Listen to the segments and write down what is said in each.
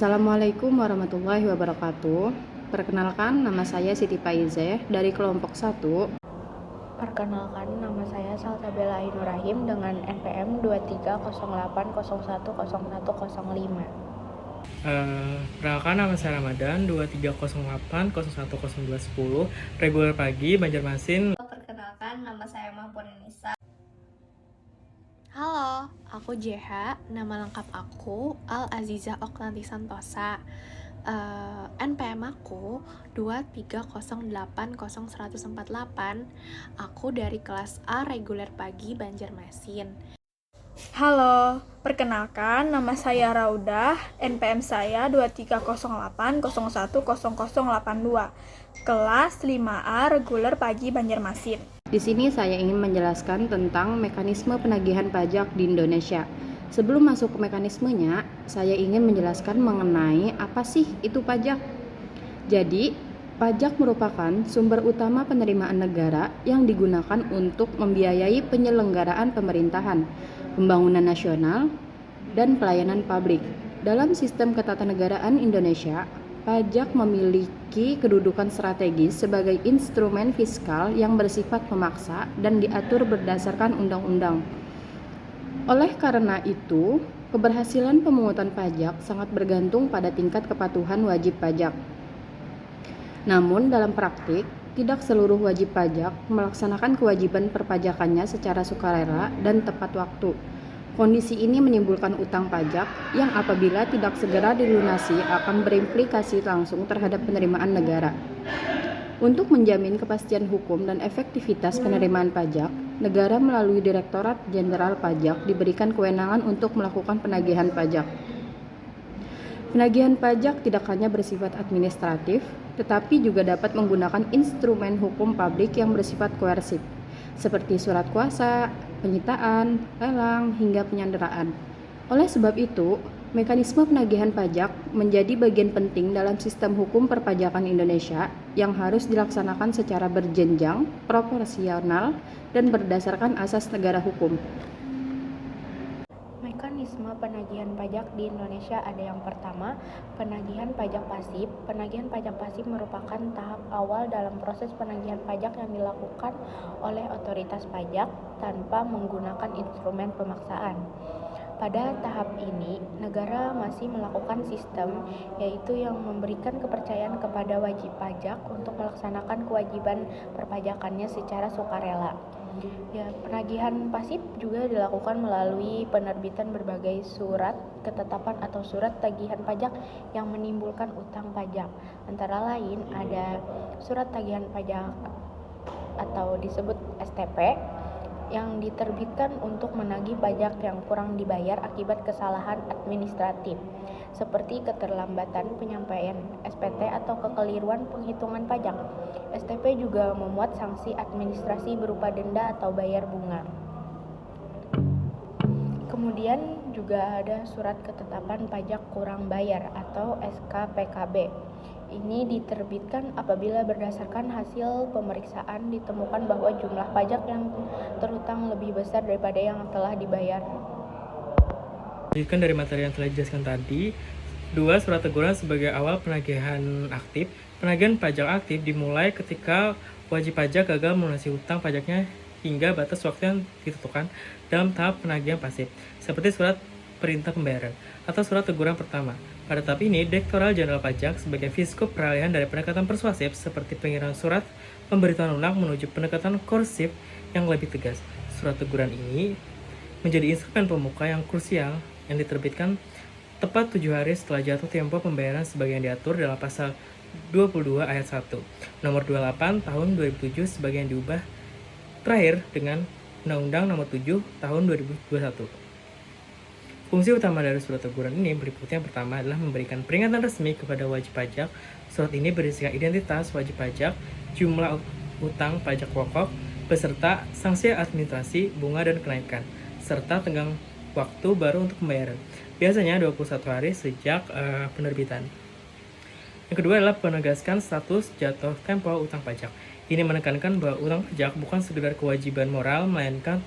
Assalamualaikum warahmatullahi wabarakatuh. Perkenalkan, nama saya Siti Faizeh dari kelompok 1. Perkenalkan, nama saya Salsabella Ainurrahim dengan NPM 230801010105. Perkenalkan, nama saya Ramadan 2308010210 reguler pagi Banjarmasin. Perkenalkan, nama saya Mahpurnisa. Halo, aku JH, nama lengkap aku Al Aziza Oknanti Santosa. NPM aku 23080148. Aku dari kelas A reguler pagi Banjarmasin. Halo, perkenalkan nama saya Raudah, NPM saya 2308010082, kelas 5A reguler pagi Banjarmasin. Di sini saya ingin menjelaskan tentang mekanisme penagihan pajak di Indonesia. Sebelum masuk ke mekanismenya, saya ingin menjelaskan mengenai apa sih itu pajak. Jadi, pajak merupakan sumber utama penerimaan negara yang digunakan untuk membiayai penyelenggaraan pemerintahan, pembangunan nasional, dan pelayanan publik. Dalam sistem ketatanegaraan Indonesia, pajak memiliki kedudukan strategis sebagai instrumen fiskal yang bersifat memaksa dan diatur berdasarkan undang-undang. Oleh karena itu, keberhasilan pemungutan pajak sangat bergantung pada tingkat kepatuhan wajib pajak. Namun, dalam praktik, tidak seluruh wajib pajak melaksanakan kewajiban perpajakannya secara sukarela dan tepat waktu. Kondisi ini menimbulkan utang pajak yang apabila tidak segera dilunasi akan berimplikasi langsung terhadap penerimaan negara. Untuk menjamin kepastian hukum dan efektivitas penerimaan pajak, negara melalui Direktorat Jenderal Pajak diberikan kewenangan untuk melakukan penagihan pajak. Penagihan pajak tidak hanya bersifat administratif, tetapi juga dapat menggunakan instrumen hukum publik yang bersifat koersif, seperti surat kuasa, penyitaan, lelang, hingga penyanderaan. Oleh sebab itu, mekanisme penagihan pajak menjadi bagian penting dalam sistem hukum perpajakan Indonesia yang harus dilaksanakan secara berjenjang, proporsional, dan berdasarkan asas negara hukum. Mekanisme penagihan pajak di Indonesia ada yang pertama, penagihan pajak pasif. Penagihan pajak pasif merupakan tahap awal dalam proses penagihan pajak yang dilakukan oleh otoritas pajak tanpa menggunakan instrumen pemaksaan. Pada tahap ini, negara masih melakukan sistem yaitu yang memberikan kepercayaan kepada wajib pajak untuk melaksanakan kewajiban perpajakannya secara sukarela. Penagihan pasif juga dilakukan melalui penerbitan berbagai surat ketetapan atau surat tagihan pajak yang menimbulkan utang pajak. Antara lain ada surat tagihan pajak atau disebut STP yang diterbitkan untuk menagih pajak yang kurang dibayar akibat kesalahan administratif, seperti keterlambatan penyampaian SPT atau kekeliruan penghitungan pajak. STP juga memuat sanksi administrasi berupa denda atau bayar bunga. Kemudian juga ada surat ketetapan pajak kurang bayar atau SKPKB. Ini diterbitkan apabila berdasarkan hasil pemeriksaan ditemukan bahwa jumlah pajak yang terutang lebih besar daripada yang telah dibayar. Lanjutkan dari materi yang telah dijelaskan tadi. 2. Surat teguran sebagai awal penagihan aktif. Penagihan pajak aktif dimulai ketika wajib pajak gagal melunasi hutang pajaknya hingga batas waktu yang ditentukan dalam tahap penagihan pasif, seperti surat perintah pembayaran atau surat teguran pertama. Pada tahap ini, Direktorat Jenderal Pajak sebagai fiskup peralihan dari pendekatan persuasif seperti pengiriman surat pemberitahuan lunak menuju pendekatan koersif yang lebih tegas. Surat teguran ini menjadi instrumen pemuka yang krusial yang diterbitkan tepat 7 hari setelah jatuh tempo pembayaran sebagaimana diatur dalam pasal 22 ayat 1 nomor 28 tahun 2007 sebagaimana diubah terakhir dengan Undang-Undang nomor 7 tahun 2021. Fungsi utama dari surat teguran ini berikut. Yang pertama adalah memberikan peringatan resmi kepada wajib pajak. Surat ini berisikan identitas wajib pajak, jumlah utang pajak pokok, beserta sanksi administrasi, bunga dan kenaikan, serta tenggang waktu baru untuk pembayaran. Biasanya 21 hari sejak penerbitan. Yang kedua adalah penegaskan status jatuh tempo utang pajak. Ini menekankan bahwa utang pajak bukan sekedar kewajiban moral, melainkan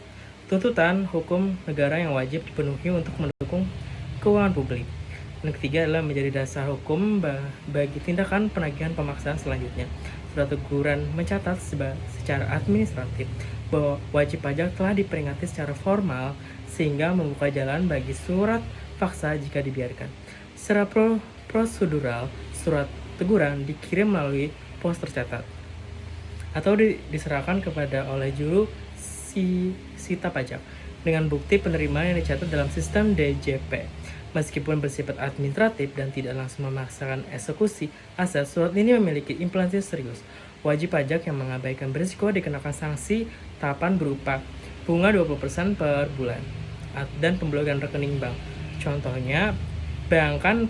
tuntutan hukum negara yang wajib dipenuhi untuk mendukung keuangan publik. Dan ketiga adalah menjadi dasar hukum bagi tindakan penagihan pemaksaan selanjutnya. Surat teguran mencatat secara administratif bahwa wajib pajak telah diperingati secara formal sehingga membuka jalan bagi surat paksa jika dibiarkan. Secara prosedural, surat teguran dikirim melalui pos tercatat atau diserahkan kepada oleh juru sita pajak dengan bukti penerimaan yang dicatat dalam sistem DJP. Meskipun bersifat administratif dan tidak langsung memaksakan eksekusi aset, surat ini memiliki implikasi serius. Wajib pajak yang mengabaikan berisiko dikenakan sanksi tahapan berupa bunga 20% per bulan dan pemblokiran rekening bank. Contohnya, bayangkan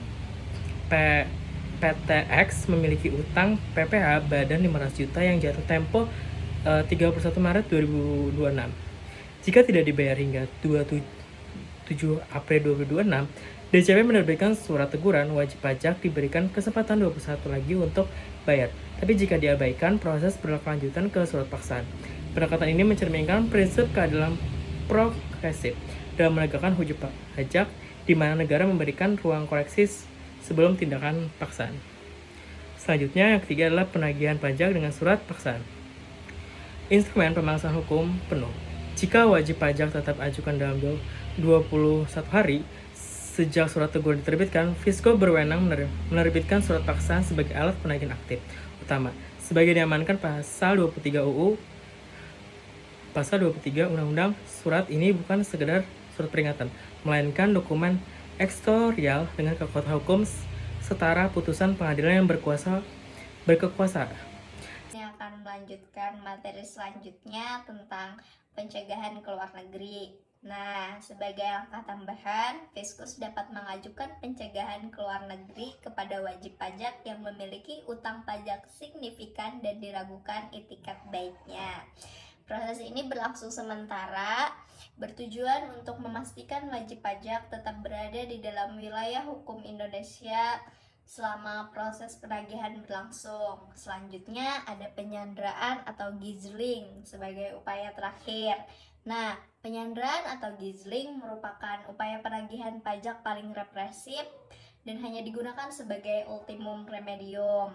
PTX memiliki utang PPh badan 500 juta yang jatuh tempo 31 Maret 2026. Jika tidak dibayar hingga 27 April 2026, DJP menerbitkan surat teguran, wajib pajak diberikan kesempatan 21 lagi untuk bayar. Tapi jika diabaikan, proses berkelanjutan ke surat paksaan. Pendekatan ini mencerminkan prinsip keadilan progresif dalam menegakkan wajib pajak, di mana negara memberikan ruang koreksi sebelum tindakan paksaan. Selanjutnya, yang ketiga adalah penagihan pajak dengan surat paksaan. Instrumen pemaksaan hukum penuh. Jika wajib pajak tetap ajukan dalam 21 hari sejak surat teguran diterbitkan, Fisco berwenang menerbitkan surat paksaan sebagai alat penagihan aktif utama. Sebagai diamankan pasal 23 UU, pasal 23 Undang-Undang, surat ini bukan sekedar surat peringatan, melainkan dokumen ekstorial dengan kekuatan hukum setara putusan pengadilan yang berkekuasa. Ini akan melanjutkan materi selanjutnya tentang pencegahan ke luar negeri. Nah, sebagai langkah tambahan, Fiskus dapat mengajukan pencegahan ke luar negeri kepada wajib pajak yang memiliki utang pajak signifikan dan diragukan itikat baiknya. Proses ini berlangsung sementara, bertujuan untuk memastikan wajib pajak tetap berada di dalam wilayah hukum Indonesia selama proses penagihan berlangsung. Selanjutnya ada penyanderaan atau gizling sebagai upaya terakhir. Nah, penyanderaan atau gizling merupakan upaya penagihan pajak paling represif dan hanya digunakan sebagai ultimum remedium.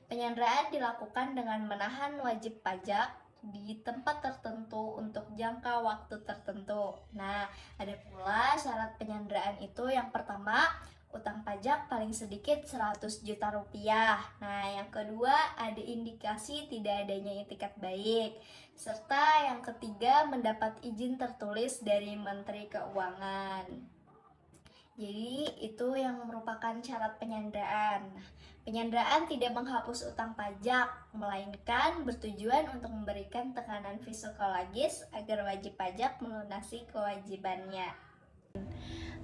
Penyanderaan dilakukan dengan menahan wajib pajak di tempat tertentu untuk jangka waktu tertentu. Nah, ada pula syarat penyanderaan itu. Yang pertama, utang pajak paling sedikit 100 juta rupiah. Nah, yang kedua, ada indikasi tidak adanya itikat baik. Serta yang ketiga, mendapat izin tertulis dari Menteri Keuangan. Jadi, itu yang merupakan syarat penyanderaan. Penyanderaan tidak menghapus utang pajak, melainkan bertujuan untuk memberikan tekanan psikologis agar wajib pajak melunasi kewajibannya.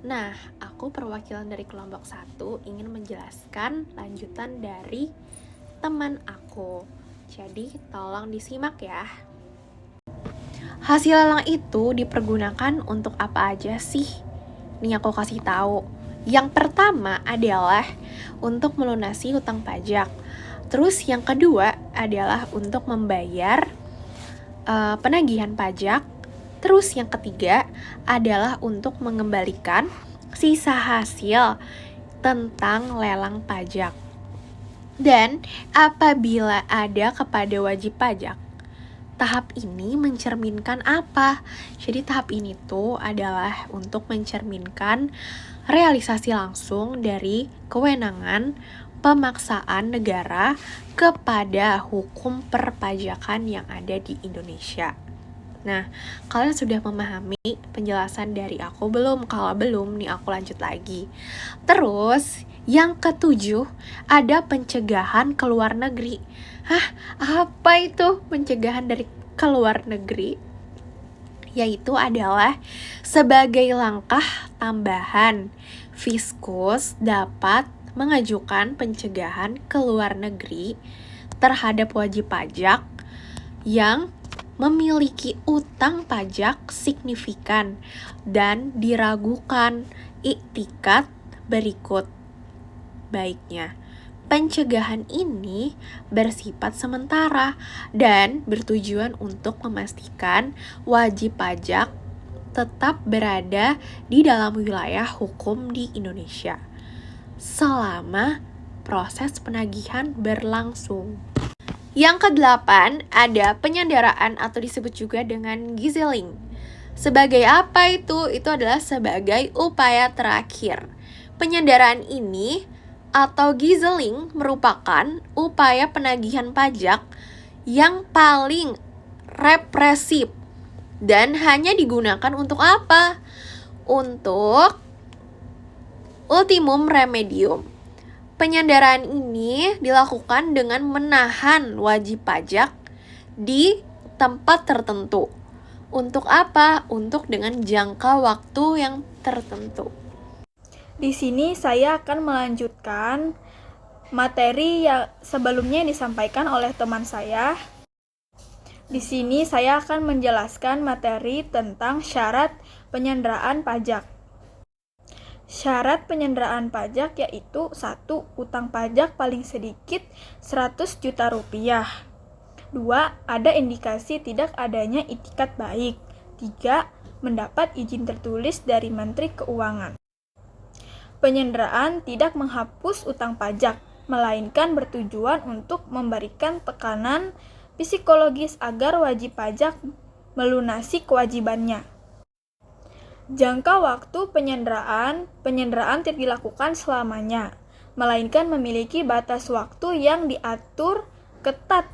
Nah, aku perwakilan dari kelompok 1 ingin menjelaskan lanjutan dari teman aku. Jadi, tolong disimak ya. Hasil lelang itu dipergunakan untuk apa aja sih? Nih aku kasih tahu. Yang pertama adalah untuk melunasi hutang pajak. Terus yang kedua adalah untuk membayar penagihan pajak. Terus yang ketiga adalah untuk mengembalikan sisa hasil tentang lelang pajak. Dan apabila ada kepada wajib pajak, tahap ini mencerminkan apa? Jadi tahap ini tuh adalah untuk mencerminkan realisasi langsung dari kewenangan pemaksaan negara kepada hukum perpajakan yang ada di Indonesia. Nah, kalian sudah memahami penjelasan dari aku belum? Kalau belum, nih aku lanjut lagi. Terus, yang ketujuh, ada pencegahan ke luar negeri. Hah, apa itu pencegahan dari ke luar negeri? Yaitu adalah sebagai langkah tambahan, Fiskus dapat mengajukan pencegahan ke luar negeri terhadap wajib pajak yang memiliki utang pajak signifikan dan diragukan iktikat berikut baiknya. Pencegahan ini bersifat sementara dan bertujuan untuk memastikan wajib pajak tetap berada di dalam wilayah hukum di Indonesia. selama proses penagihan berlangsung. Yang kedelapan, ada penyandaraan atau disebut juga dengan gizeling. Sebagai apa itu? Itu adalah sebagai upaya terakhir. Penyandaraan ini atau gizeling merupakan upaya penagihan pajak yang paling represif dan hanya digunakan untuk apa? Untuk ultimum remedium. Penyandaraan ini dilakukan dengan menahan wajib pajak di tempat tertentu. Untuk apa? Untuk dengan jangka waktu yang tertentu. Di sini saya akan melanjutkan materi yang sebelumnya disampaikan oleh teman saya. Di sini saya akan menjelaskan materi tentang syarat penyanderaan pajak. Syarat penyanderaan pajak yaitu 1. Utang pajak paling sedikit 100 juta rupiah. 2. Ada indikasi tidak adanya itikat baik. 3. Mendapat izin tertulis dari Menteri Keuangan. Penyanderaan tidak menghapus utang pajak, melainkan bertujuan untuk memberikan tekanan psikologis agar wajib pajak melunasi kewajibannya. Jangka waktu penyanderaan tidak dilakukan selamanya, melainkan memiliki batas waktu yang diatur ketat.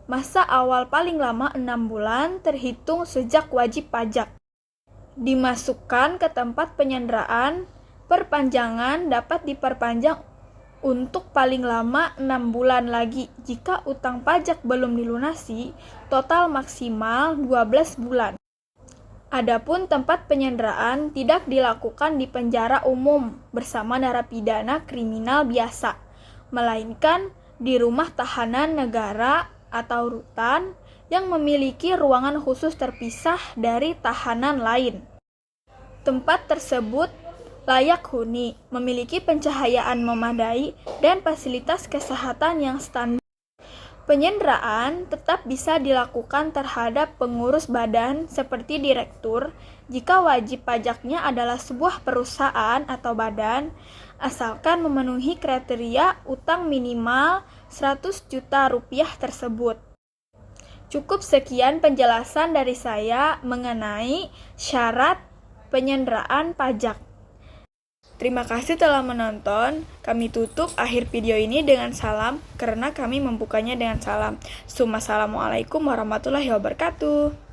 Masa awal paling lama 6 bulan terhitung sejak wajib pajak dimasukkan ke tempat penyanderaan. Perpanjangan dapat diperpanjang untuk paling lama 6 bulan lagi jika utang pajak belum dilunasi, total maksimal 12 bulan. Adapun tempat penyanderaan tidak dilakukan di penjara umum bersama narapidana kriminal biasa, melainkan di rumah tahanan negara atau rutan yang memiliki ruangan khusus terpisah dari tahanan lain. Tempat tersebut layak huni, memiliki pencahayaan memadai, dan fasilitas kesehatan yang standar. Penyanderaan tetap bisa dilakukan terhadap pengurus badan seperti direktur jika wajib pajaknya adalah sebuah perusahaan atau badan, asalkan memenuhi kriteria utang minimal 100 juta rupiah tersebut. Cukup sekian penjelasan dari saya mengenai syarat penyanderaan pajak. Terima kasih telah menonton. Kami tutup akhir video ini dengan salam karena kami membukanya dengan salam. Assalamualaikum warahmatullahi wabarakatuh.